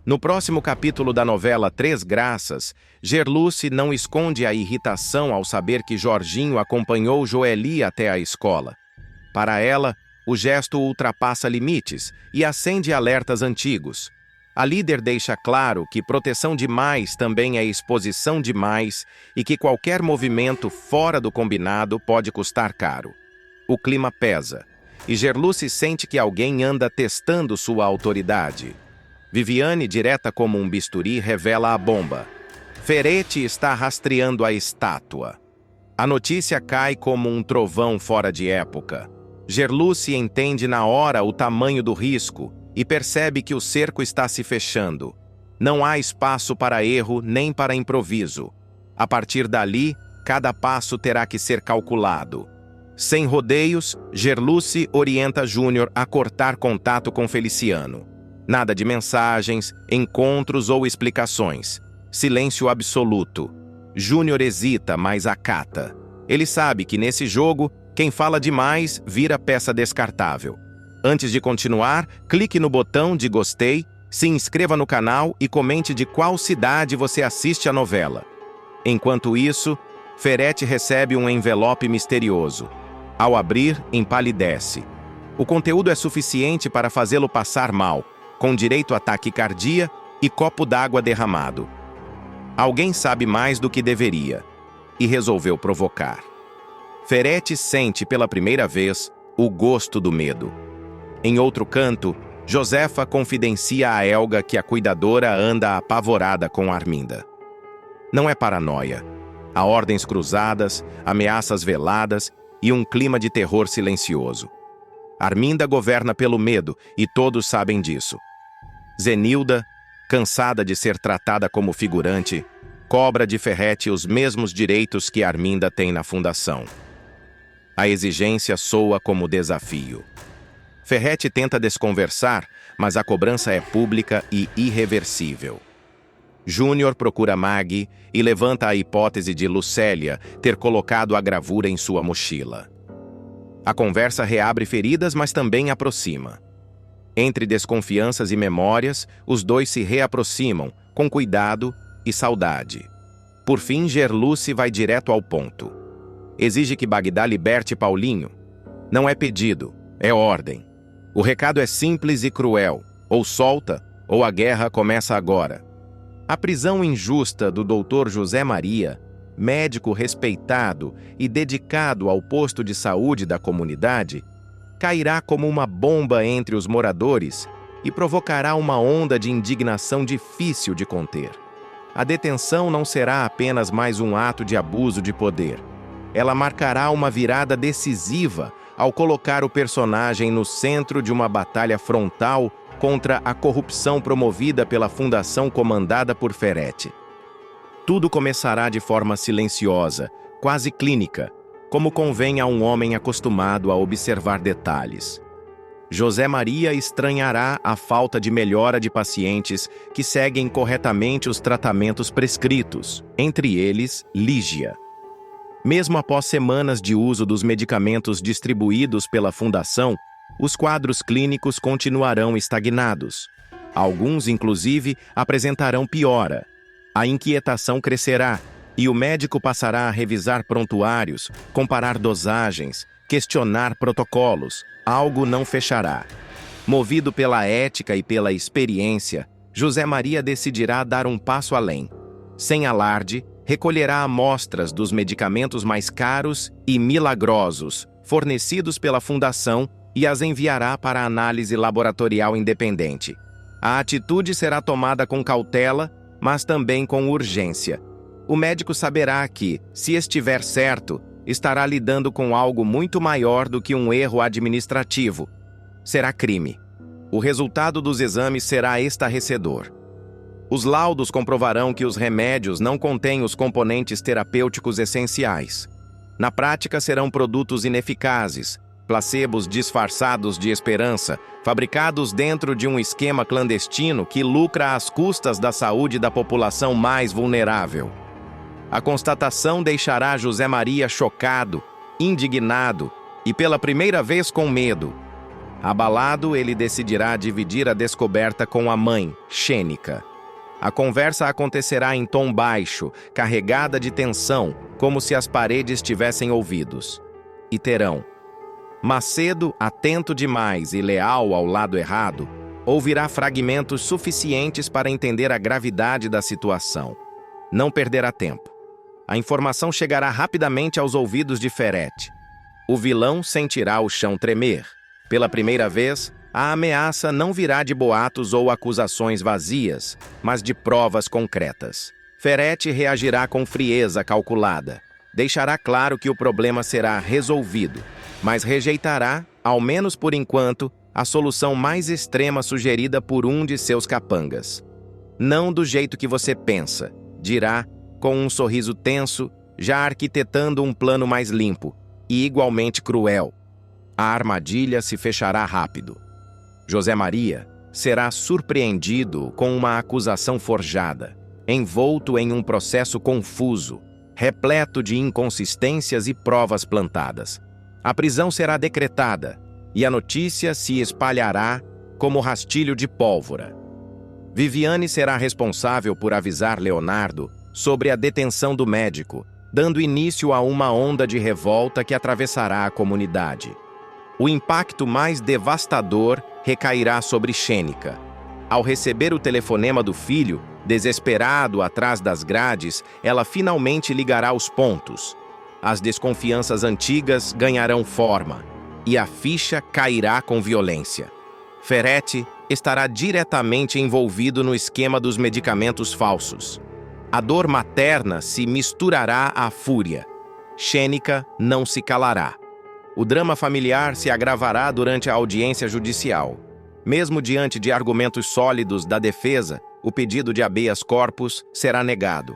No próximo capítulo da novela Três Graças, Gerluce não esconde a irritação ao saber que Jorginho acompanhou Joeli até a escola. Para ela, o gesto ultrapassa limites e acende alertas antigos. A líder deixa claro que proteção demais também é exposição demais e que qualquer movimento fora do combinado pode custar caro. O clima pesa, e Gerluce sente que alguém anda testando sua autoridade. Viviane, direta como um bisturi, revela a bomba. Ferete está rastreando a estátua. A notícia cai como um trovão fora de época. Gerluce entende na hora o tamanho do risco e percebe que o cerco está se fechando. Não há espaço para erro nem para improviso. A partir dali, cada passo terá que ser calculado. Sem rodeios, Gerluce orienta Júnior a cortar contato com Feliciano. Nada de mensagens, encontros ou explicações. Silêncio absoluto. Júnior hesita, mas acata. Ele sabe que nesse jogo, quem fala demais vira peça descartável. Antes de continuar, clique no botão de gostei, se inscreva no canal e comente de qual cidade você assiste a novela. Enquanto isso, Ferete recebe um envelope misterioso. Ao abrir, empalidece. O conteúdo é suficiente para fazê-lo passar mal, com direito a taquicardia e copo d'água derramado. Alguém sabe mais do que deveria, e resolveu provocar. Ferete sente pela primeira vez o gosto do medo. Em outro canto, Josefa confidencia a Helga que a cuidadora anda apavorada com Arminda. Não é paranoia. Há ordens cruzadas, ameaças veladas e um clima de terror silencioso. Arminda governa pelo medo e todos sabem disso. Zenilda, cansada de ser tratada como figurante, cobra de Ferete os mesmos direitos que Arminda tem na fundação. A exigência soa como desafio. Ferete tenta desconversar, mas a cobrança é pública e irreversível. Júnior procura Maggie e levanta a hipótese de Lucélia ter colocado a gravura em sua mochila. A conversa reabre feridas, mas também aproxima. Entre desconfianças e memórias, os dois se reaproximam, com cuidado e saudade. Por fim, Gerluce vai direto ao ponto. Exige que Bagdá liberte Paulinho. Não é pedido, é ordem. O recado é simples e cruel. Ou solta, ou a guerra começa agora. A prisão injusta do Dr. José Maria, médico respeitado e dedicado ao posto de saúde da comunidade, cairá como uma bomba entre os moradores e provocará uma onda de indignação difícil de conter. A detenção não será apenas mais um ato de abuso de poder. Ela marcará uma virada decisiva ao colocar o personagem no centro de uma batalha frontal contra a corrupção promovida pela fundação comandada por Ferete. Tudo começará de forma silenciosa, quase clínica, como convém a um homem acostumado a observar detalhes. José Maria estranhará a falta de melhora de pacientes que seguem corretamente os tratamentos prescritos, entre eles Lígia. Mesmo após semanas de uso dos medicamentos distribuídos pela Fundação, os quadros clínicos continuarão estagnados. Alguns, inclusive, apresentarão piora. A inquietação crescerá e o médico passará a revisar prontuários, comparar dosagens, questionar protocolos. Algo não fechará. Movido pela ética e pela experiência, José Maria decidirá dar um passo além. Sem alarde, recolherá amostras dos medicamentos mais caros e milagrosos fornecidos pela Fundação e as enviará para análise laboratorial independente. A atitude será tomada com cautela, mas também com urgência. O médico saberá que, se estiver certo, estará lidando com algo muito maior do que um erro administrativo. Será crime. O resultado dos exames será estarrecedor. Os laudos comprovarão que os remédios não contêm os componentes terapêuticos essenciais. Na prática, serão produtos ineficazes, placebos disfarçados de esperança, fabricados dentro de um esquema clandestino que lucra às custas da saúde da população mais vulnerável. A constatação deixará José Maria chocado, indignado e pela primeira vez com medo. Abalado, ele decidirá dividir a descoberta com a mãe, Xênica. A conversa acontecerá em tom baixo, carregada de tensão, como se as paredes tivessem ouvidos. E terão. Macedo, atento demais e leal ao lado errado, ouvirá fragmentos suficientes para entender a gravidade da situação. Não perderá tempo. A informação chegará rapidamente aos ouvidos de Ferrete. O vilão sentirá o chão tremer. Pela primeira vez, a ameaça não virá de boatos ou acusações vazias, mas de provas concretas. Ferrete reagirá com frieza calculada. Deixará claro que o problema será resolvido, mas rejeitará, ao menos por enquanto, a solução mais extrema sugerida por um de seus capangas. Não do jeito que você pensa, dirá, com um sorriso tenso, já arquitetando um plano mais limpo e igualmente cruel. A armadilha se fechará rápido. José Maria será surpreendido com uma acusação forjada, envolto em um processo confuso, repleto de inconsistências e provas plantadas. A prisão será decretada e a notícia se espalhará como rastilho de pólvora. Viviane será responsável por avisar Leonardo sobre a detenção do médico, dando início a uma onda de revolta que atravessará a comunidade. O impacto mais devastador recairá sobre Xênica. Ao receber o telefonema do filho, desesperado atrás das grades, ela finalmente ligará os pontos. As desconfianças antigas ganharão forma, e a ficha cairá com violência. Ferrete estará diretamente envolvido no esquema dos medicamentos falsos. A dor materna se misturará à fúria. Xênica não se calará. O drama familiar se agravará durante a audiência judicial. Mesmo diante de argumentos sólidos da defesa, o pedido de habeas corpus será negado.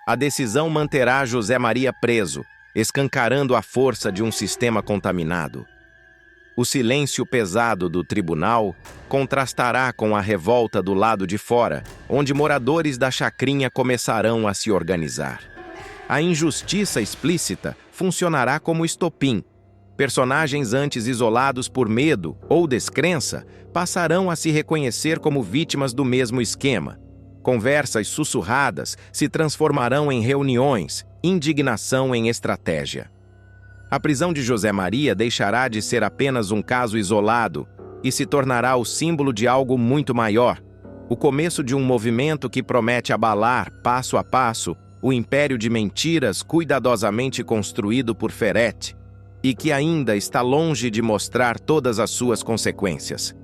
A decisão manterá José Maria preso, escancarando a força de um sistema contaminado. O silêncio pesado do tribunal contrastará com a revolta do lado de fora, onde moradores da chacrinha começarão a se organizar. A injustiça explícita funcionará como estopim. Personagens antes isolados por medo ou descrença passarão a se reconhecer como vítimas do mesmo esquema. Conversas sussurradas se transformarão em reuniões, indignação em estratégia. A prisão de José Maria deixará de ser apenas um caso isolado e se tornará o símbolo de algo muito maior, o começo de um movimento que promete abalar, passo a passo, o império de mentiras cuidadosamente construído por Ferrete, e que ainda está longe de mostrar todas as suas consequências.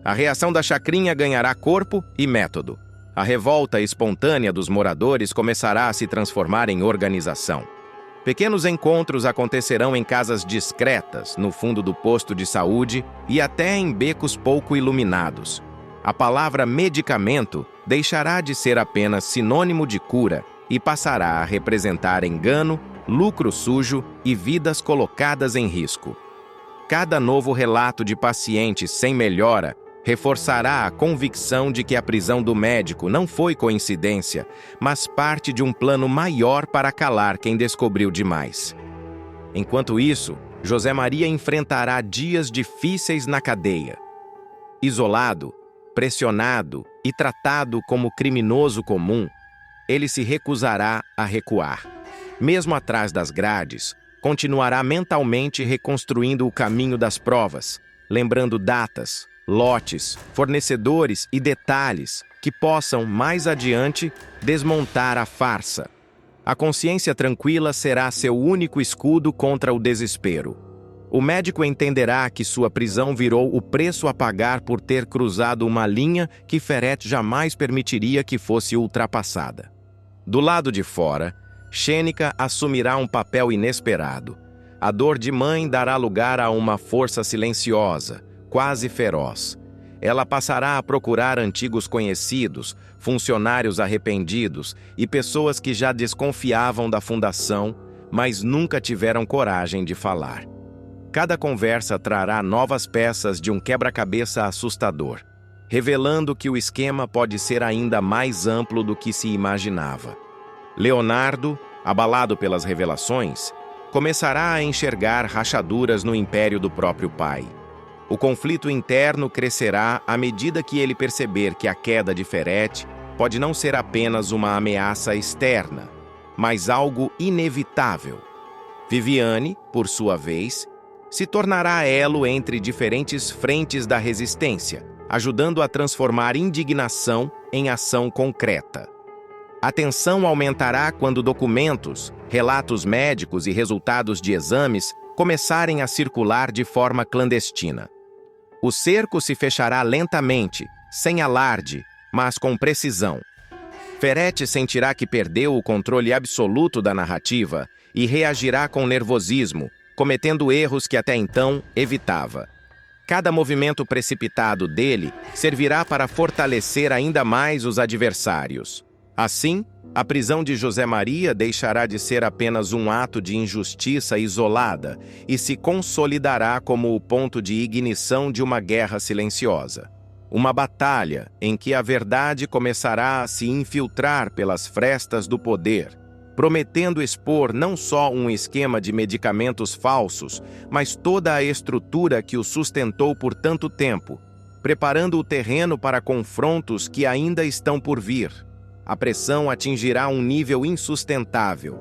A reação da chacrinha ganhará corpo e método. A revolta espontânea dos moradores começará a se transformar em organização. Pequenos encontros acontecerão em casas discretas, no fundo do posto de saúde e até em becos pouco iluminados. A palavra medicamento deixará de ser apenas sinônimo de cura e passará a representar engano, lucro sujo e vidas colocadas em risco. Cada novo relato de paciente sem melhora reforçará a convicção de que a prisão do médico não foi coincidência, mas parte de um plano maior para calar quem descobriu demais. Enquanto isso, José Maria enfrentará dias difíceis na cadeia. Isolado, pressionado e tratado como criminoso comum, ele se recusará a recuar. Mesmo atrás das grades, continuará mentalmente reconstruindo o caminho das provas, lembrando datas, lotes, fornecedores e detalhes que possam, mais adiante, desmontar a farsa. A consciência tranquila será seu único escudo contra o desespero. O médico entenderá que sua prisão virou o preço a pagar por ter cruzado uma linha que Ferrete jamais permitiria que fosse ultrapassada. Do lado de fora, Xênica assumirá um papel inesperado. A dor de mãe dará lugar a uma força silenciosa, quase feroz. Ela passará a procurar antigos conhecidos, funcionários arrependidos e pessoas que já desconfiavam da fundação, mas nunca tiveram coragem de falar. Cada conversa trará novas peças de um quebra-cabeça assustador, revelando que o esquema pode ser ainda mais amplo do que se imaginava. Leonardo, abalado pelas revelações, começará a enxergar rachaduras no império do próprio pai. O conflito interno crescerá à medida que ele perceber que a queda de Ferrete pode não ser apenas uma ameaça externa, mas algo inevitável. Viviane, por sua vez, se tornará elo entre diferentes frentes da resistência, ajudando a transformar indignação em ação concreta. A tensão aumentará quando documentos, relatos médicos e resultados de exames começarem a circular de forma clandestina. O cerco se fechará lentamente, sem alarde, mas com precisão. Ferrete sentirá que perdeu o controle absoluto da narrativa e reagirá com nervosismo, cometendo erros que até então evitava. Cada movimento precipitado dele servirá para fortalecer ainda mais os adversários. Assim, a prisão de José Maria deixará de ser apenas um ato de injustiça isolada e se consolidará como o ponto de ignição de uma guerra silenciosa. Uma batalha em que a verdade começará a se infiltrar pelas frestas do poder, prometendo expor não só um esquema de medicamentos falsos, mas toda a estrutura que o sustentou por tanto tempo, preparando o terreno para confrontos que ainda estão por vir. A pressão atingirá um nível insustentável.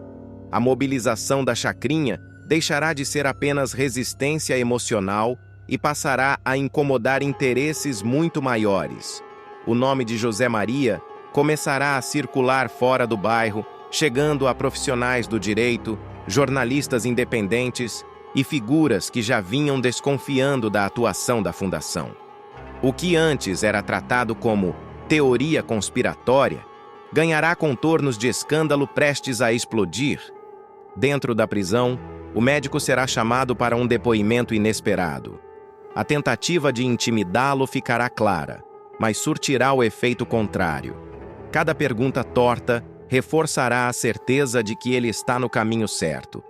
A mobilização da chacrinha deixará de ser apenas resistência emocional e passará a incomodar interesses muito maiores. O nome de José Maria começará a circular fora do bairro, chegando a profissionais do direito, jornalistas independentes e figuras que já vinham desconfiando da atuação da fundação. O que antes era tratado como teoria conspiratória ganhará contornos de escândalo prestes a explodir. Dentro da prisão, o médico será chamado para um depoimento inesperado. A tentativa de intimidá-lo ficará clara, mas surtirá o efeito contrário. Cada pergunta torta reforçará a certeza de que ele está no caminho certo.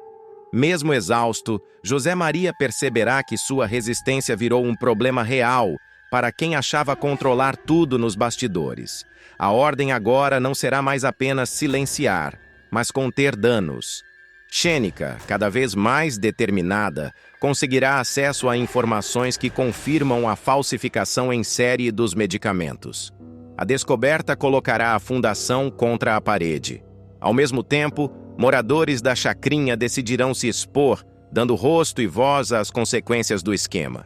Mesmo exausto, José Maria perceberá que sua resistência virou um problema real para quem achava controlar tudo nos bastidores. A ordem agora não será mais apenas silenciar, mas conter danos. Xênica, cada vez mais determinada, conseguirá acesso a informações que confirmam a falsificação em série dos medicamentos. A descoberta colocará a fundação contra a parede. Ao mesmo tempo, moradores da chacrinha decidirão se expor, dando rosto e voz às consequências do esquema.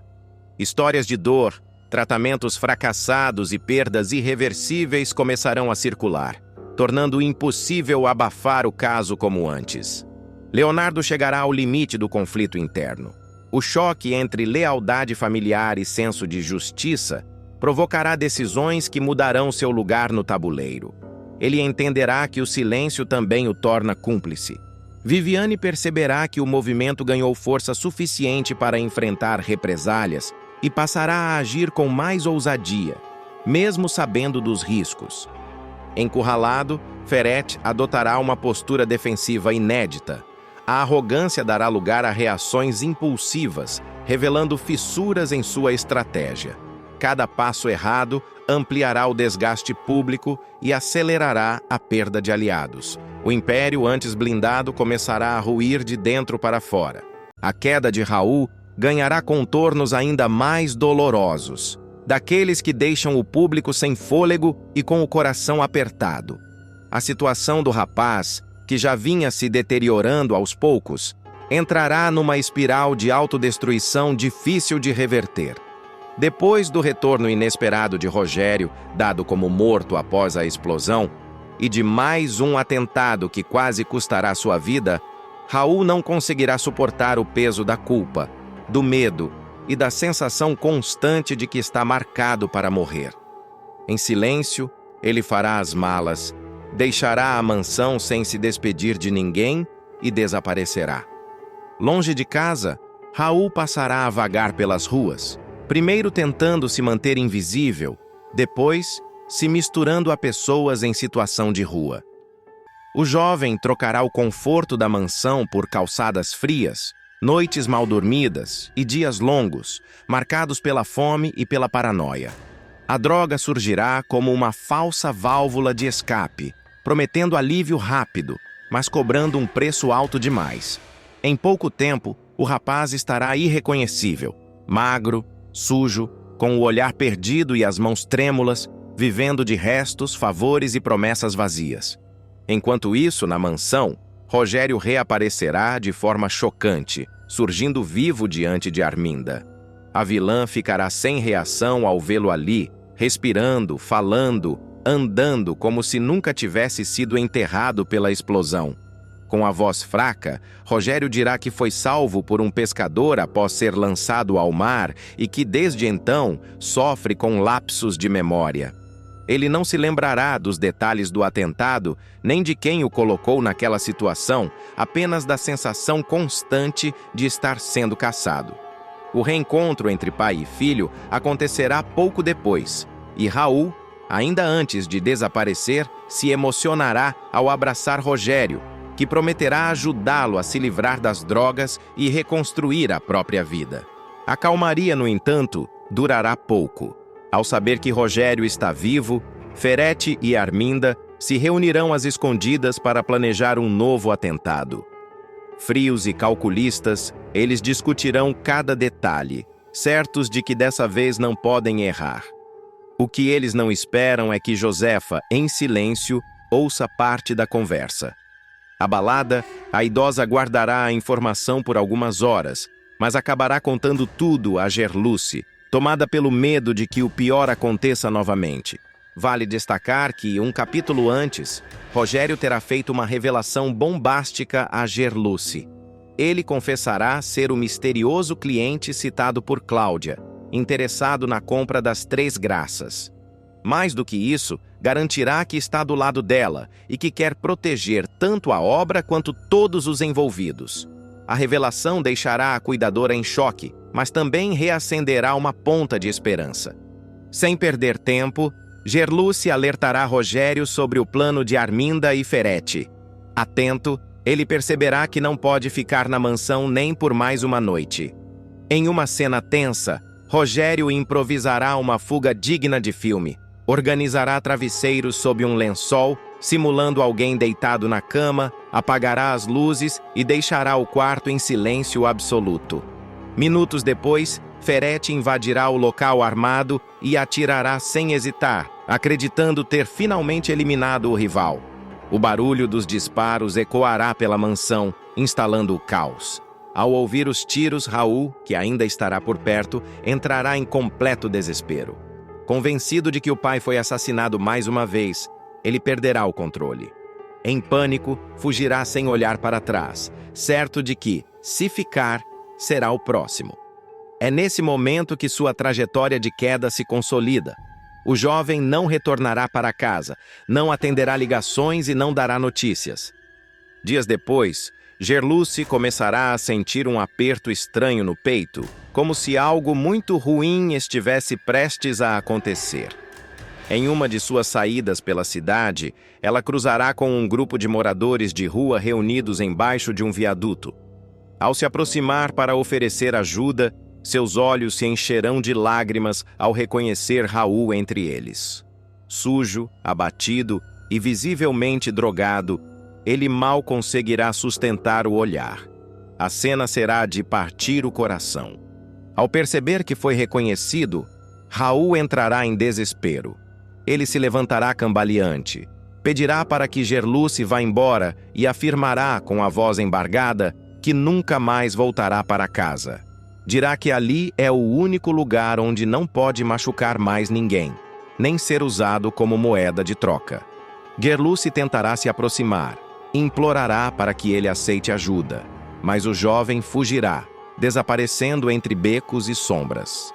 Histórias de dor, tratamentos fracassados e perdas irreversíveis começarão a circular, tornando impossível abafar o caso como antes. Leonardo chegará ao limite do conflito interno. O choque entre lealdade familiar e senso de justiça provocará decisões que mudarão seu lugar no tabuleiro. Ele entenderá que o silêncio também o torna cúmplice. Viviane perceberá que o movimento ganhou força suficiente para enfrentar represálias e passará a agir com mais ousadia, mesmo sabendo dos riscos. Encurralado, Ferrete adotará uma postura defensiva inédita. A arrogância dará lugar a reações impulsivas, revelando fissuras em sua estratégia. Cada passo errado ampliará o desgaste público e acelerará a perda de aliados. O império, antes blindado, começará a ruir de dentro para fora. A queda de Raul ganhará contornos ainda mais dolorosos, daqueles que deixam o público sem fôlego e com o coração apertado. A situação do rapaz, que já vinha se deteriorando aos poucos, entrará numa espiral de autodestruição difícil de reverter. Depois do retorno inesperado de Rogério, dado como morto após a explosão, e de mais um atentado que quase custará sua vida, Raul não conseguirá suportar o peso da culpa, do medo e da sensação constante de que está marcado para morrer. Em silêncio, ele fará as malas, deixará a mansão sem se despedir de ninguém e desaparecerá. Longe de casa, Raul passará a vagar pelas ruas, primeiro tentando se manter invisível, depois se misturando a pessoas em situação de rua. O jovem trocará o conforto da mansão por calçadas frias, noites mal dormidas e dias longos, marcados pela fome e pela paranoia. A droga surgirá como uma falsa válvula de escape, prometendo alívio rápido, mas cobrando um preço alto demais. Em pouco tempo, o rapaz estará irreconhecível, magro, sujo, com o olhar perdido e as mãos trêmulas, vivendo de restos, favores e promessas vazias. Enquanto isso, na mansão, Rogério reaparecerá de forma chocante, surgindo vivo diante de Arminda. A vilã ficará sem reação ao vê-lo ali, respirando, falando, andando como se nunca tivesse sido enterrado pela explosão. Com a voz fraca, Rogério dirá que foi salvo por um pescador após ser lançado ao mar e que, desde então, sofre com lapsos de memória. Ele não se lembrará dos detalhes do atentado, nem de quem o colocou naquela situação, apenas da sensação constante de estar sendo caçado. O reencontro entre pai e filho acontecerá pouco depois, e Raul, ainda antes de desaparecer, se emocionará ao abraçar Rogério, que prometerá ajudá-lo a se livrar das drogas e reconstruir a própria vida. A calmaria, no entanto, durará pouco. Ao saber que Rogério está vivo, Ferete e Arminda se reunirão às escondidas para planejar um novo atentado. Frios e calculistas, eles discutirão cada detalhe, certos de que dessa vez não podem errar. O que eles não esperam é que Josefa, em silêncio, ouça parte da conversa. Abalada, a idosa guardará a informação por algumas horas, mas acabará contando tudo a Gerluce, tomada pelo medo de que o pior aconteça novamente. Vale destacar que, um capítulo antes, Rogério terá feito uma revelação bombástica a Gerluce. Ele confessará ser o misterioso cliente citado por Cláudia, interessado na compra das 3 graças. Mais do que isso, garantirá que está do lado dela e que quer proteger tanto a obra quanto todos os envolvidos. A revelação deixará a cuidadora em choque, mas também reacenderá uma ponta de esperança. Sem perder tempo, Gerluce alertará Rogério sobre o plano de Arminda e Ferete. Atento, ele perceberá que não pode ficar na mansão nem por mais uma noite. Em uma cena tensa, Rogério improvisará uma fuga digna de filme. Organizará travesseiros sob um lençol, simulando alguém deitado na cama, apagará as luzes e deixará o quarto em silêncio absoluto. Minutos depois, Ferete invadirá o local armado e atirará sem hesitar, acreditando ter finalmente eliminado o rival. O barulho dos disparos ecoará pela mansão, instalando o caos. Ao ouvir os tiros, Raul, que ainda estará por perto, entrará em completo desespero. Convencido de que o pai foi assassinado mais uma vez, ele perderá o controle. Em pânico, fugirá sem olhar para trás, certo de que, se ficar, será o próximo. É nesse momento que sua trajetória de queda se consolida. O jovem não retornará para casa, não atenderá ligações e não dará notícias. Dias depois, Gerluce começará a sentir um aperto estranho no peito, como se algo muito ruim estivesse prestes a acontecer. Em uma de suas saídas pela cidade, ela cruzará com um grupo de moradores de rua reunidos embaixo de um viaduto. Ao se aproximar para oferecer ajuda, seus olhos se encherão de lágrimas ao reconhecer Raul entre eles. Sujo, abatido e visivelmente drogado, ele mal conseguirá sustentar o olhar. A cena será de partir o coração. Ao perceber que foi reconhecido, Raul entrará em desespero. Ele se levantará cambaleante, pedirá para que Gerluce vá embora e afirmará com a voz embargada que nunca mais voltará para casa. Dirá que ali é o único lugar onde não pode machucar mais ninguém, nem ser usado como moeda de troca. Gerluce tentará se aproximar, implorará para que ele aceite ajuda, mas o jovem fugirá, desaparecendo entre becos e sombras.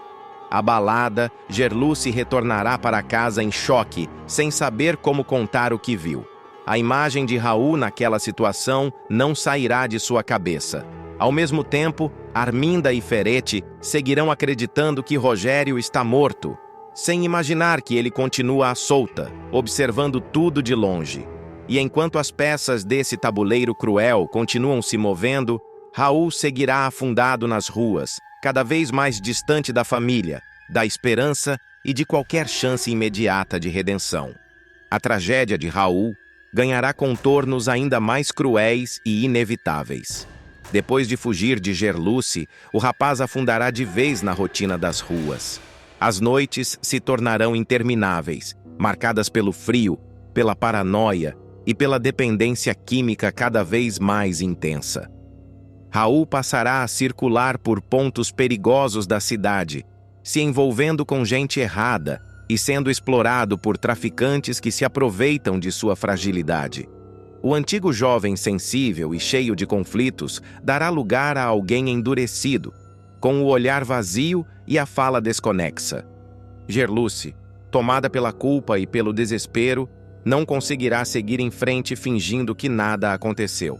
Abalada, Gerluce retornará para casa em choque, sem saber como contar o que viu. A imagem de Raul naquela situação não sairá de sua cabeça. Ao mesmo tempo, Arminda e Ferete seguirão acreditando que Rogério está morto, sem imaginar que ele continua à solta, observando tudo de longe. E enquanto as peças desse tabuleiro cruel continuam se movendo, Raul seguirá afundado nas ruas, cada vez mais distante da família, da esperança e de qualquer chance imediata de redenção. A tragédia de Raul ganhará contornos ainda mais cruéis e inevitáveis. Depois de fugir de Gerluce, o rapaz afundará de vez na rotina das ruas. As noites se tornarão intermináveis, marcadas pelo frio, pela paranoia e pela dependência química cada vez mais intensa. Raul passará a circular por pontos perigosos da cidade, se envolvendo com gente errada e sendo explorado por traficantes que se aproveitam de sua fragilidade. O antigo jovem sensível e cheio de conflitos dará lugar a alguém endurecido, com o olhar vazio e a fala desconexa. Gerluce, tomada pela culpa e pelo desespero, não conseguirá seguir em frente fingindo que nada aconteceu.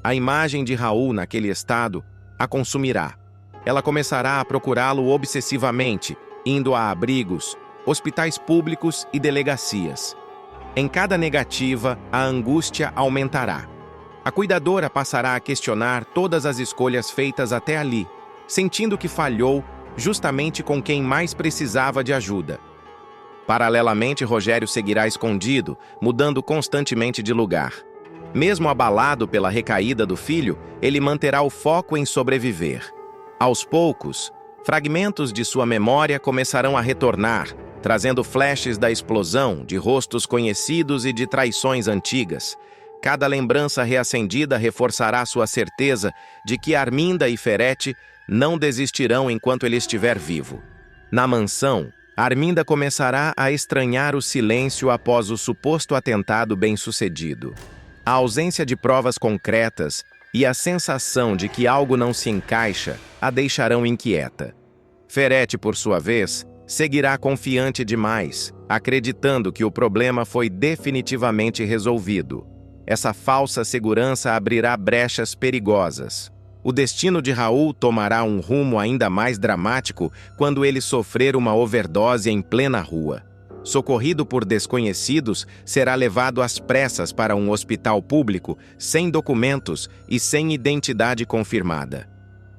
A imagem de Raul naquele estado a consumirá. Ela começará a procurá-lo obsessivamente, indo a abrigos, hospitais públicos e delegacias. Em cada negativa, a angústia aumentará. A cuidadora passará a questionar todas as escolhas feitas até ali, sentindo que falhou justamente com quem mais precisava de ajuda. Paralelamente, Rogério seguirá escondido, mudando constantemente de lugar. Mesmo abalado pela recaída do filho, ele manterá o foco em sobreviver. Aos poucos, fragmentos de sua memória começarão a retornar, trazendo flashes da explosão, de rostos conhecidos e de traições antigas. Cada lembrança reacendida reforçará sua certeza de que Arminda e Ferete não desistirão enquanto ele estiver vivo. Na mansão, Arminda começará a estranhar o silêncio após o suposto atentado bem-sucedido. A ausência de provas concretas e a sensação de que algo não se encaixa a deixarão inquieta. Ferete, por sua vez, seguirá confiante demais, acreditando que o problema foi definitivamente resolvido. Essa falsa segurança abrirá brechas perigosas. O destino de Raul tomará um rumo ainda mais dramático quando ele sofrer uma overdose em plena rua. Socorrido por desconhecidos, será levado às pressas para um hospital público, sem documentos e sem identidade confirmada.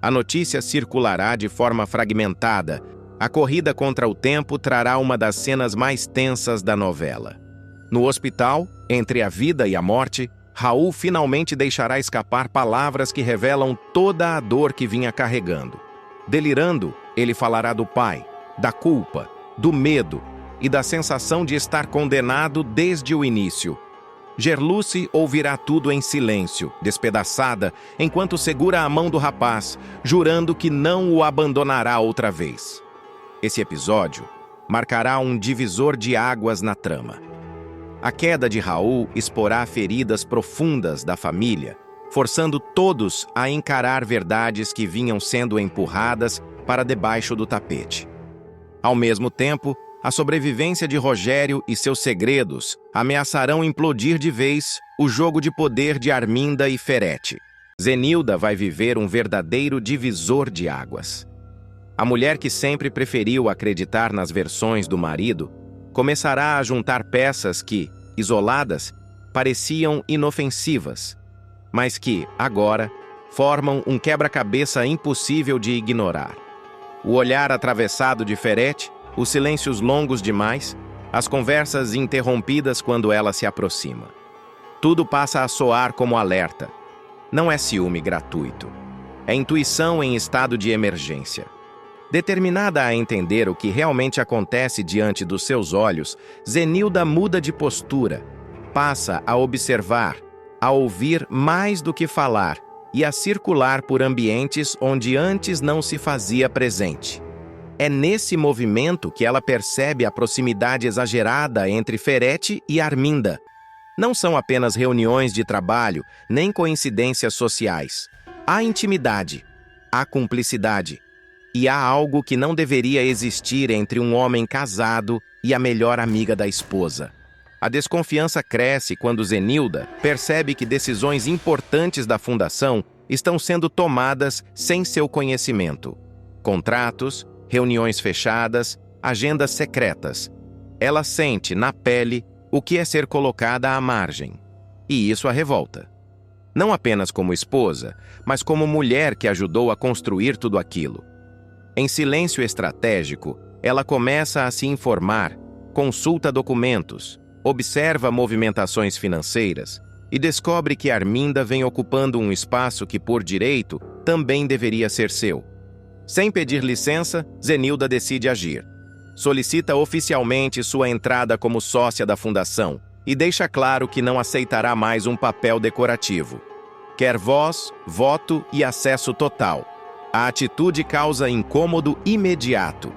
A notícia circulará de forma fragmentada. A corrida contra o tempo trará uma das cenas mais tensas da novela. No hospital, entre a vida e a morte, Raul finalmente deixará escapar palavras que revelam toda a dor que vinha carregando. Delirando, ele falará do pai, da culpa, do medo e da sensação de estar condenado desde o início. Gerluce ouvirá tudo em silêncio, despedaçada, enquanto segura a mão do rapaz, jurando que não o abandonará outra vez. Esse episódio marcará um divisor de águas na trama. A queda de Raul exporá feridas profundas da família, forçando todos a encarar verdades que vinham sendo empurradas para debaixo do tapete. Ao mesmo tempo, a sobrevivência de Rogério e seus segredos ameaçarão implodir de vez o jogo de poder de Arminda e Ferete. Zenilda vai viver um verdadeiro divisor de águas. A mulher que sempre preferiu acreditar nas versões do marido começará a juntar peças que, isoladas, pareciam inofensivas, mas que, agora, formam um quebra-cabeça impossível de ignorar. O olhar atravessado de Ferete, os silêncios longos demais, as conversas interrompidas quando ela se aproxima. Tudo passa a soar como alerta. Não é ciúme gratuito. É intuição em estado de emergência. Determinada a entender o que realmente acontece diante dos seus olhos, Zenilda muda de postura, passa a observar, a ouvir mais do que falar e a circular por ambientes onde antes não se fazia presente. É nesse movimento que ela percebe a proximidade exagerada entre Ferete e Arminda. Não são apenas reuniões de trabalho, nem coincidências sociais. Há intimidade, há cumplicidade. E há algo que não deveria existir entre um homem casado e a melhor amiga da esposa. A desconfiança cresce quando Zenilda percebe que decisões importantes da fundação estão sendo tomadas sem seu conhecimento. Contratos, reuniões fechadas, agendas secretas. Ela sente, na pele, o que é ser colocada à margem. E isso a revolta. Não apenas como esposa, mas como mulher que ajudou a construir tudo aquilo. Em silêncio estratégico, ela começa a se informar, consulta documentos, observa movimentações financeiras e descobre que Arminda vem ocupando um espaço que, por direito, também deveria ser seu. Sem pedir licença, Zenilda decide agir. Solicita oficialmente sua entrada como sócia da fundação e deixa claro que não aceitará mais um papel decorativo. Quer voz, voto e acesso total. A atitude causa incômodo imediato.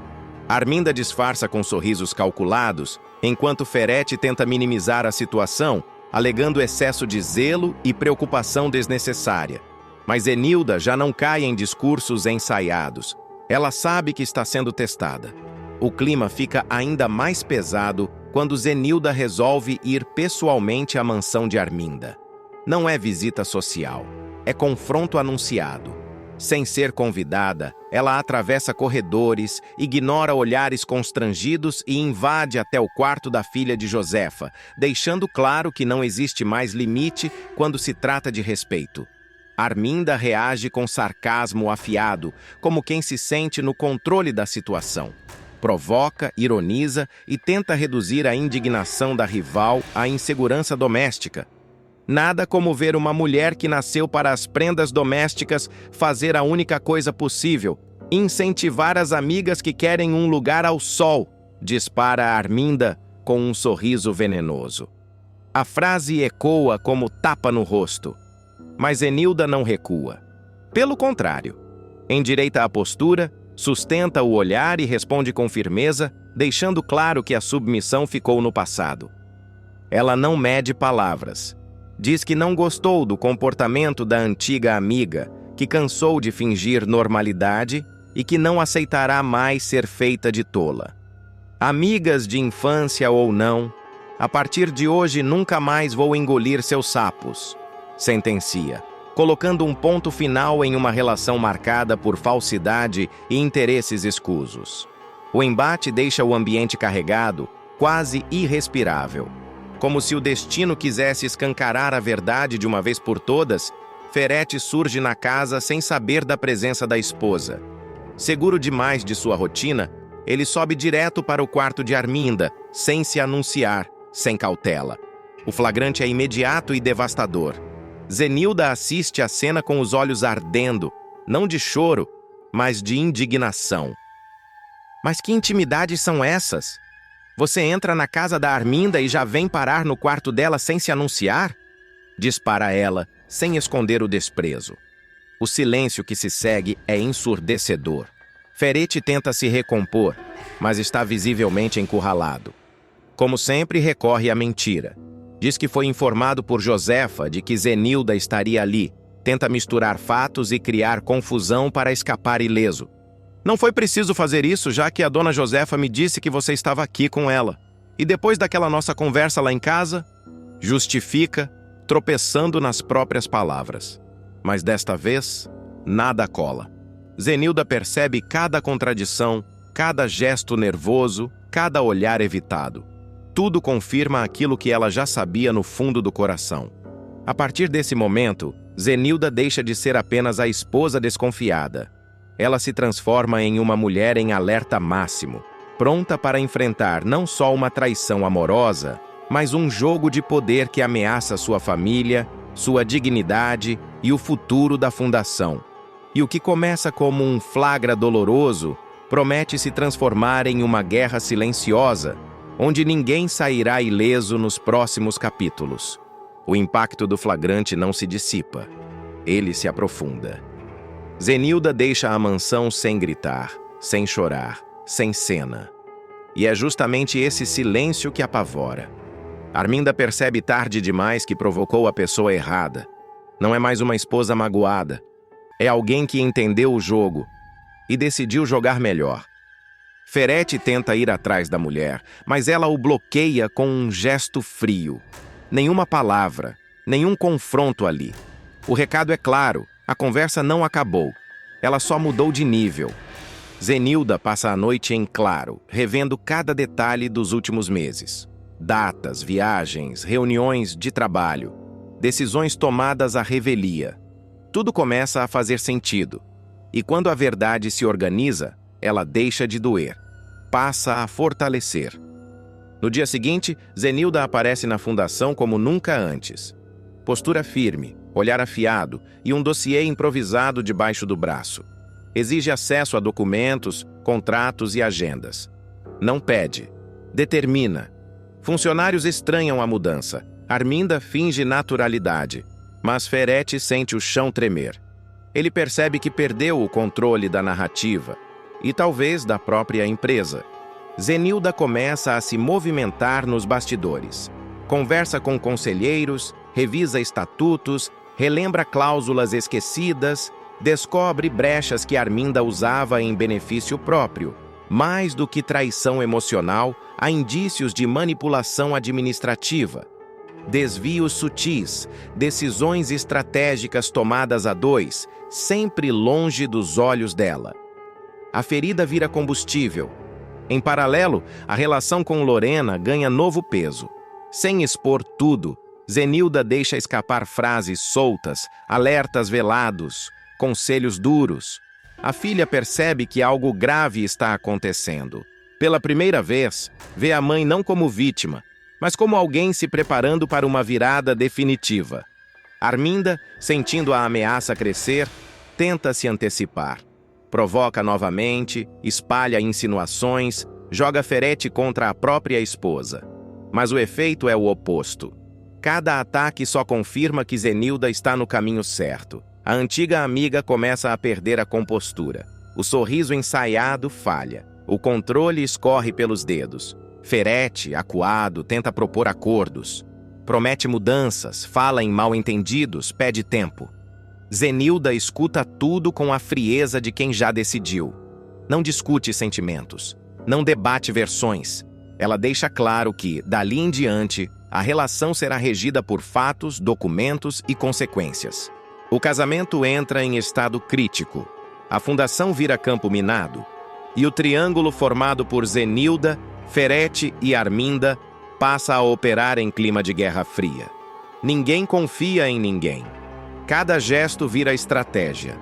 Arminda disfarça com sorrisos calculados, enquanto Ferete tenta minimizar a situação, alegando excesso de zelo e preocupação desnecessária. Mas Zenilda já não cai em discursos ensaiados. Ela sabe que está sendo testada. O clima fica ainda mais pesado quando Zenilda resolve ir pessoalmente à mansão de Arminda. Não é visita social, é confronto anunciado. Sem ser convidada, ela atravessa corredores, ignora olhares constrangidos e invade até o quarto da filha de Josefa, deixando claro que não existe mais limite quando se trata de respeito. Arminda reage com sarcasmo afiado, como quem se sente no controle da situação. Provoca, ironiza e tenta reduzir a indignação da rival à insegurança doméstica. Nada como ver uma mulher que nasceu para as prendas domésticas fazer a única coisa possível, incentivar as amigas que querem um lugar ao sol, dispara Arminda com um sorriso venenoso. A frase ecoa como tapa no rosto, mas Zenilda não recua. Pelo contrário, endireita a postura, sustenta o olhar e responde com firmeza, deixando claro que a submissão ficou no passado. Ela não mede palavras. Diz que não gostou do comportamento da antiga amiga, que cansou de fingir normalidade e que não aceitará mais ser feita de tola. Amigas de infância ou não, a partir de hoje nunca mais vou engolir seus sapos, sentencia, colocando um ponto final em uma relação marcada por falsidade e interesses escusos. O embate deixa o ambiente carregado, quase irrespirável. Como se o destino quisesse escancarar a verdade de uma vez por todas, Ferete surge na casa sem saber da presença da esposa. Seguro demais de sua rotina, ele sobe direto para o quarto de Arminda, sem se anunciar, sem cautela. O flagrante é imediato e devastador. Zenilda assiste a cena com os olhos ardendo, não de choro, mas de indignação. Mas que intimidades são essas? Você entra na casa da Arminda e já vem parar no quarto dela sem se anunciar? Dispara ela, sem esconder o desprezo. O silêncio que se segue é ensurdecedor. Ferete tenta se recompor, mas está visivelmente encurralado. Como sempre, recorre à mentira. Diz que foi informado por Josefa de que Zenilda estaria ali, tenta misturar fatos e criar confusão para escapar ileso. Não foi preciso fazer isso, já que a dona Josefa me disse que você estava aqui com ela. E depois daquela nossa conversa lá em casa, justifica, tropeçando nas próprias palavras. Mas desta vez, nada cola. Zenilda percebe cada contradição, cada gesto nervoso, cada olhar evitado. Tudo confirma aquilo que ela já sabia no fundo do coração. A partir desse momento, Zenilda deixa de ser apenas a esposa desconfiada. Ela se transforma em uma mulher em alerta máximo, pronta para enfrentar não só uma traição amorosa, mas um jogo de poder que ameaça sua família, sua dignidade e o futuro da fundação. E o que começa como um flagra doloroso, promete se transformar em uma guerra silenciosa, onde ninguém sairá ileso nos próximos capítulos. O impacto do flagrante não se dissipa, ele se aprofunda. Zenilda deixa a mansão sem gritar, sem chorar, sem cena. E é justamente esse silêncio que apavora. Arminda percebe tarde demais que provocou a pessoa errada. Não é mais uma esposa magoada. É alguém que entendeu o jogo e decidiu jogar melhor. Ferete tenta ir atrás da mulher, mas ela o bloqueia com um gesto frio. Nenhuma palavra, nenhum confronto ali. O recado é claro. A conversa não acabou. Ela só mudou de nível. Zenilda passa a noite em claro, revendo cada detalhe dos últimos meses. Datas, viagens, reuniões de trabalho, decisões tomadas à revelia. Tudo começa a fazer sentido. E quando a verdade se organiza, ela deixa de doer. Passa a fortalecer. No dia seguinte, Zenilda aparece na fundação como nunca antes. postura firme, olhar afiado e um dossiê improvisado debaixo do braço. Exige acesso a documentos, contratos e agendas. Não pede. Determina. Funcionários estranham a mudança. Arminda finge naturalidade, mas Ferretti sente o chão tremer. Ele percebe que perdeu o controle da narrativa e talvez da própria empresa. Zenilda começa a se movimentar nos bastidores. Conversa com conselheiros, revisa estatutos, relembra cláusulas esquecidas, descobre brechas que Arminda usava em benefício próprio. Mais do que traição emocional, há indícios de manipulação administrativa. Desvios sutis, decisões estratégicas tomadas a dois, sempre longe dos olhos dela. A ferida vira combustível. Em paralelo, a relação com Lorena ganha novo peso. Sem expor tudo, Zenilda deixa escapar frases soltas, alertas velados, conselhos duros. A filha percebe que algo grave está acontecendo. Pela primeira vez, vê a mãe não como vítima, mas como alguém se preparando para uma virada definitiva. Arminda, sentindo a ameaça crescer, tenta se antecipar. Provoca novamente, espalha insinuações, joga Ferretti contra a própria esposa. Mas o efeito é o oposto. Cada ataque só confirma que Zenilda está no caminho certo. A antiga amiga começa a perder a compostura. O sorriso ensaiado falha. O controle escorre pelos dedos. Ferretti, acuado, tenta propor acordos. Promete mudanças, fala em mal-entendidos, pede tempo. Zenilda escuta tudo com a frieza de quem já decidiu. Não discute sentimentos. Não debate versões. Ela deixa claro que, dali em diante, a relação será regida por fatos, documentos e consequências. O casamento entra em estado crítico. A fundação vira campo minado. E o triângulo formado por Zenilda, Ferretti e Arminda passa a operar em clima de Guerra Fria. Ninguém confia em ninguém. Cada gesto vira estratégia.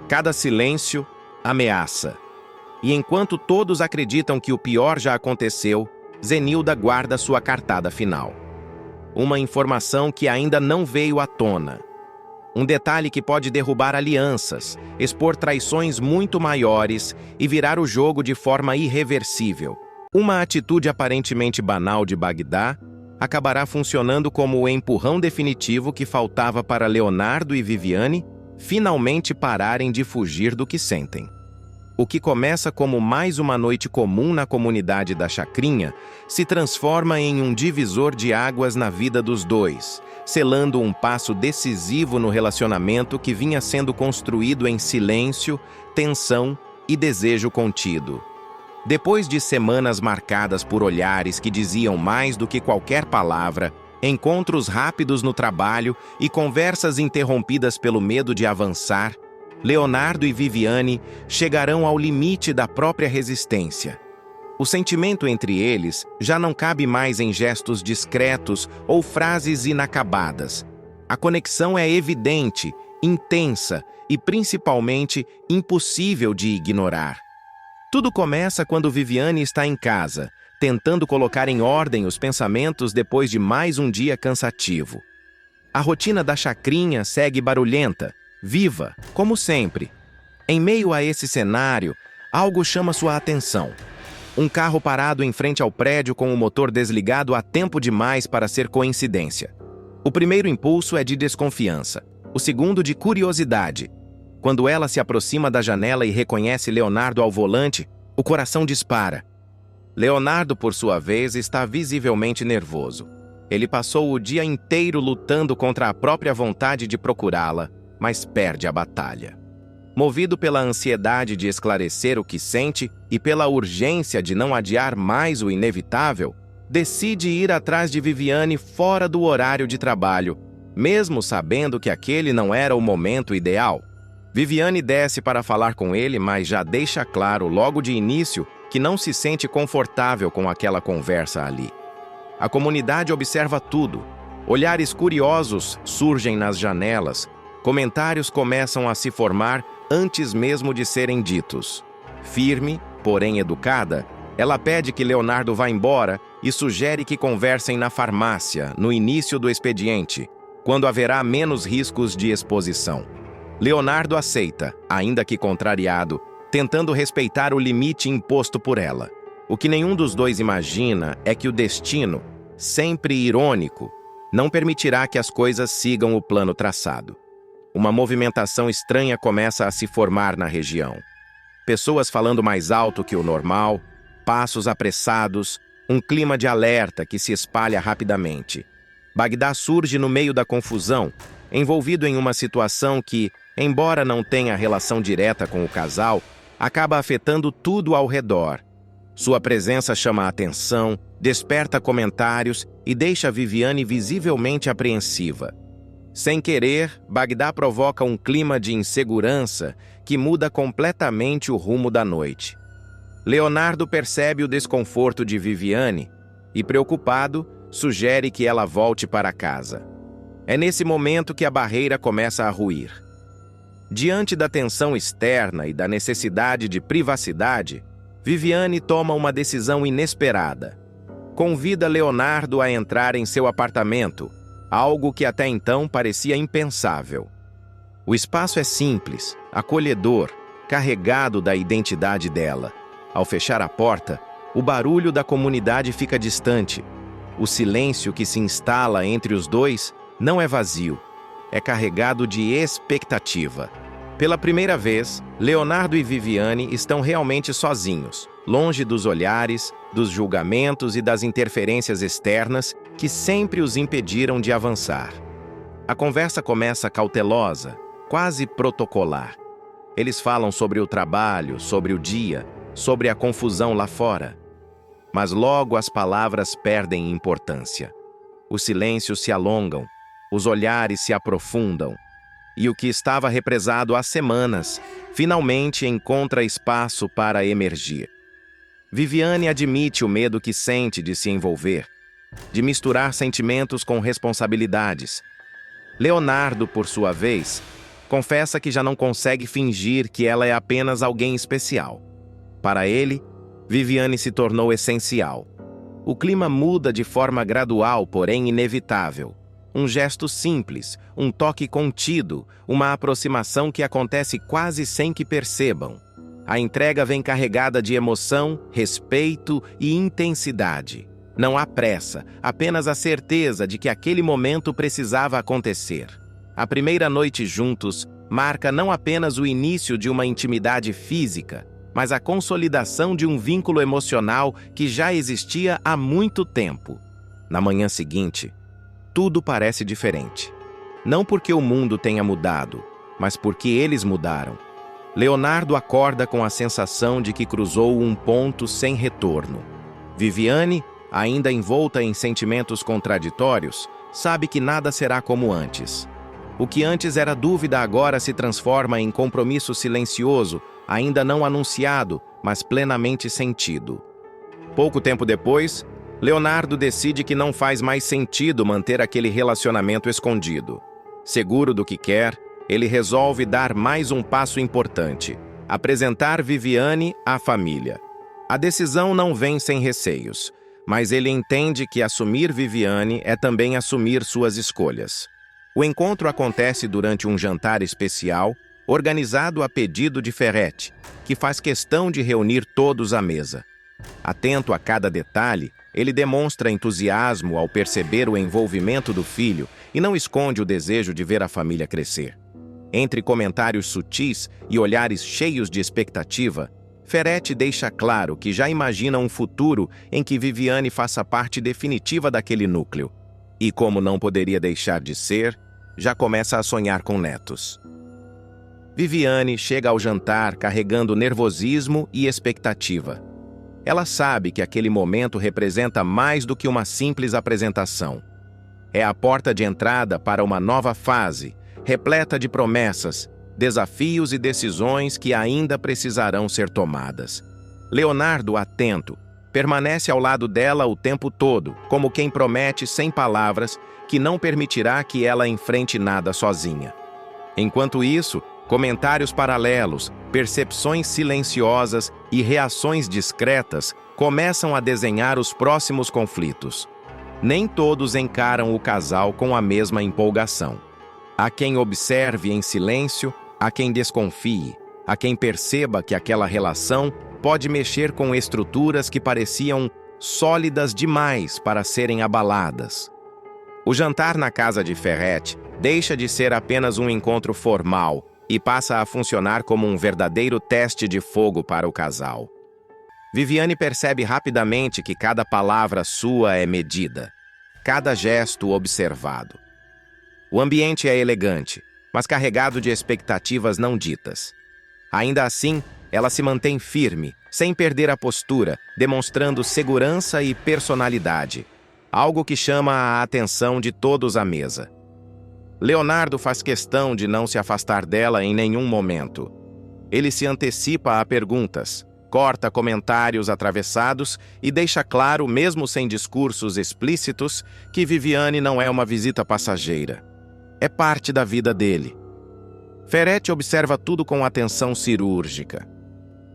Cada silêncio, ameaça. E enquanto todos acreditam que o pior já aconteceu, Zenilda guarda sua cartada final. Uma informação que ainda não veio à tona. Um detalhe que pode derrubar alianças, expor traições muito maiores e virar o jogo de forma irreversível. Uma atitude aparentemente banal de Bagdá acabará funcionando como o empurrão definitivo que faltava para Leonardo e Viviane finalmente pararem de fugir do que sentem. O que começa como mais uma noite comum na comunidade da Chacrinha se transforma em um divisor de águas na vida dos dois, selando um passo decisivo no relacionamento que vinha sendo construído em silêncio, tensão e desejo contido. Depois de semanas marcadas por olhares que diziam mais do que qualquer palavra, encontros rápidos no trabalho e conversas interrompidas pelo medo de avançar, Leonardo e Viviane chegarão ao limite da própria resistência. O sentimento entre eles já não cabe mais em gestos discretos ou frases inacabadas. A conexão é evidente, intensa e, principalmente, impossível de ignorar. Tudo começa quando Viviane está em casa, tentando colocar em ordem os pensamentos depois de mais um dia cansativo. A rotina da Chacrinha segue barulhenta, viva, como sempre. Em meio a esse cenário, algo chama sua atenção. Um carro parado em frente ao prédio com o motor desligado há tempo demais para ser coincidência. O primeiro impulso é de desconfiança, o segundo de curiosidade. Quando ela se aproxima da janela e reconhece Leonardo ao volante, o coração dispara. Leonardo, por sua vez, está visivelmente nervoso. Ele passou o dia inteiro lutando contra a própria vontade de procurá-la, mas perde a batalha. Movido pela ansiedade de esclarecer o que sente e pela urgência de não adiar mais o inevitável, decide ir atrás de Viviane fora do horário de trabalho, mesmo sabendo que aquele não era o momento ideal. Viviane desce para falar com ele, mas já deixa claro logo de início que não se sente confortável com aquela conversa ali. A comunidade observa tudo. Olhares curiosos surgem nas janelas. Comentários começam a se formar antes mesmo de serem ditos. Firme, porém educada, ela pede que Leonardo vá embora e sugere que conversem na farmácia, no início do expediente. quando haverá menos riscos de exposição. Leonardo aceita, ainda que contrariado, tentando respeitar o limite imposto por ela. O que nenhum dos dois imagina é que o destino, sempre irônico, não permitirá que as coisas sigam o plano traçado. Uma movimentação estranha começa a se formar na região. Pessoas falando mais alto que o normal, passos apressados, um clima de alerta que se espalha rapidamente. Bagdá surge no meio da confusão, envolvido em uma situação que, embora não tenha relação direta com o casal, acaba afetando tudo ao redor. Sua presença chama a atenção, desperta comentários e deixa Viviane visivelmente apreensiva. Sem querer, Bagdá provoca um clima de insegurança que muda completamente o rumo da noite. Leonardo percebe o desconforto de Viviane e, preocupado, sugere que ela volte para casa. É nesse momento que a barreira começa a ruir. Diante da tensão externa e da necessidade de privacidade, Viviane toma uma decisão inesperada. Convida Leonardo a entrar em seu apartamento, algo que até então parecia impensável. O espaço é simples, acolhedor, carregado da identidade dela. Ao fechar a porta, o barulho da comunidade fica distante. O silêncio que se instala entre os dois não é vazio, é carregado de expectativa. Pela primeira vez, Leonardo e Viviane estão realmente sozinhos, longe dos olhares, dos julgamentos e das interferências externas que sempre os impediram de avançar. A conversa começa cautelosa, quase protocolar. Eles falam sobre o trabalho, sobre o dia, sobre a confusão lá fora. Mas logo as palavras perdem importância. Os silêncios se alongam, os olhares se aprofundam, e o que estava represado há semanas, finalmente encontra espaço para emergir. Viviane admite o medo que sente de se envolver, de misturar sentimentos com responsabilidades. Leonardo, por sua vez, confessa que já não consegue fingir que ela é apenas alguém especial. Para ele, Viviane se tornou essencial. O clima muda de forma gradual, porém inevitável. Um gesto simples, um toque contido, uma aproximação que acontece quase sem que percebam. A entrega vem carregada de emoção, respeito e intensidade. Não há pressa, apenas a certeza de que aquele momento precisava acontecer. A primeira noite juntos marca não apenas o início de uma intimidade física, mas a consolidação de um vínculo emocional que já existia há muito tempo. Na manhã seguinte, tudo parece diferente. Não porque o mundo tenha mudado, mas porque eles mudaram. Leonardo acorda com a sensação de que cruzou um ponto sem retorno. Viviane, ainda envolta em sentimentos contraditórios, sabe que nada será como antes. O que antes era dúvida agora se transforma em compromisso silencioso, ainda não anunciado, mas plenamente sentido. Pouco tempo depois, Leonardo decide que não faz mais sentido manter aquele relacionamento escondido. Seguro do que quer, ele resolve dar mais um passo importante: apresentar Viviane à família. A decisão não vem sem receios, mas ele entende que assumir Viviane é também assumir suas escolhas. O encontro acontece durante um jantar especial, organizado a pedido de Ferretti, que faz questão de reunir todos à mesa. Atento a cada detalhe, ele demonstra entusiasmo ao perceber o envolvimento do filho e não esconde o desejo de ver a família crescer. Entre comentários sutis e olhares cheios de expectativa, Ferretti deixa claro que já imagina um futuro em que Viviane faça parte definitiva daquele núcleo. E como não poderia deixar de ser, já começa a sonhar com netos. Viviane chega ao jantar carregando nervosismo e expectativa. Ela sabe que aquele momento representa mais do que uma simples apresentação. É a porta de entrada para uma nova fase, repleta de promessas, desafios e decisões que ainda precisarão ser tomadas. Leonardo, atento, permanece ao lado dela o tempo todo, como quem promete sem palavras que não permitirá que ela enfrente nada sozinha. Enquanto isso, comentários paralelos, percepções silenciosas e reações discretas começam a desenhar os próximos conflitos. nem todos encaram o casal com a mesma empolgação. Há quem observe em silêncio, há quem desconfie, há quem perceba que aquela relação pode mexer com estruturas que pareciam sólidas demais para serem abaladas. O jantar na casa de Ferret deixa de ser apenas um encontro formal e passa a funcionar como um verdadeiro teste de fogo para o casal. Viviane percebe rapidamente que cada palavra sua é medida, cada gesto observado. O ambiente é elegante, mas carregado de expectativas não ditas. Ainda assim, ela se mantém firme, sem perder a postura, demonstrando segurança e personalidade, algo que chama a atenção de todos à mesa. Leonardo faz questão de não se afastar dela em nenhum momento. Ele se antecipa a perguntas, corta comentários atravessados e deixa claro, mesmo sem discursos explícitos, que Viviane não é uma visita passageira. É parte da vida dele. Ferret observa tudo com atenção cirúrgica.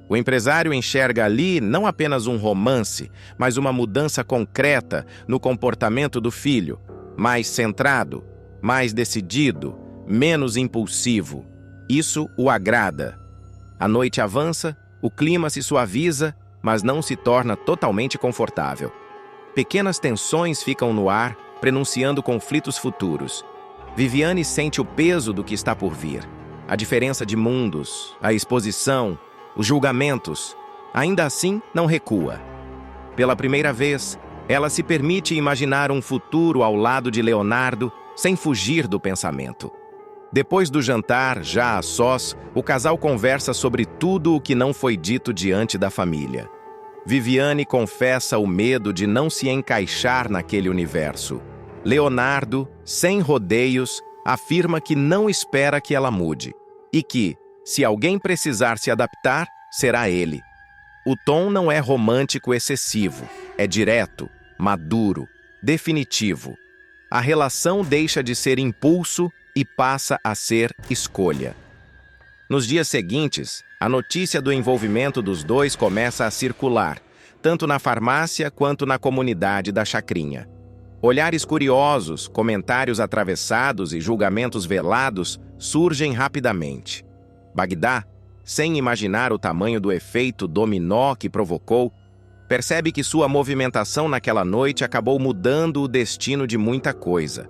O empresário enxerga ali não apenas um romance, mas uma mudança concreta no comportamento do filho, mais centrado, mais decidido, menos impulsivo. Isso o agrada. A noite avança, o clima se suaviza, mas não se torna totalmente confortável. Pequenas tensões ficam no ar, prenunciando conflitos futuros. Viviane sente o peso do que está por vir. A diferença de mundos, a exposição, os julgamentos. Ainda assim, não recua. Pela primeira vez, ela se permite imaginar um futuro ao lado de Leonardo, sem fugir do pensamento. Depois do jantar, já a sós, o casal conversa sobre tudo o que não foi dito diante da família. Viviane confessa o medo de não se encaixar naquele universo. Leonardo, sem rodeios, afirma que não espera que ela mude e que, se alguém precisar se adaptar, será ele. O tom não é romântico excessivo, é direto, maduro, definitivo. A relação deixa de ser impulso e passa a ser escolha. Nos dias seguintes, a notícia do envolvimento dos dois começa a circular, tanto na farmácia quanto na comunidade da Chacrinha. Olhares curiosos, comentários atravessados e julgamentos velados surgem rapidamente. Bagdá, sem imaginar o tamanho do efeito dominó que provocou, percebe que sua movimentação naquela noite acabou mudando o destino de muita coisa.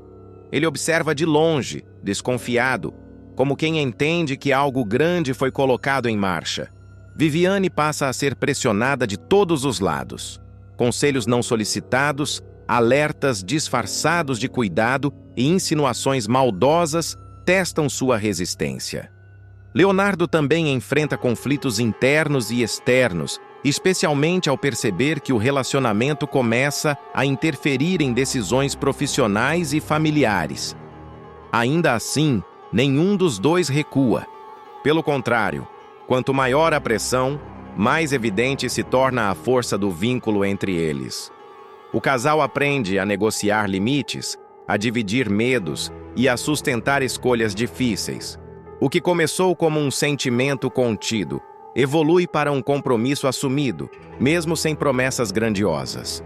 Ele observa de longe, desconfiado, como quem entende que algo grande foi colocado em marcha. Viviane passa a ser pressionada de todos os lados. Conselhos não solicitados, alertas disfarçados de cuidado e insinuações maldosas testam sua resistência. Leonardo também enfrenta conflitos internos e externos, especialmente ao perceber que o relacionamento começa a interferir em decisões profissionais e familiares. Ainda assim, nenhum dos dois recua. Pelo contrário, quanto maior a pressão, mais evidente se torna a força do vínculo entre eles. O casal aprende a negociar limites, a dividir medos e a sustentar escolhas difíceis. O que começou como um sentimento contido evolui para um compromisso assumido, mesmo sem promessas grandiosas.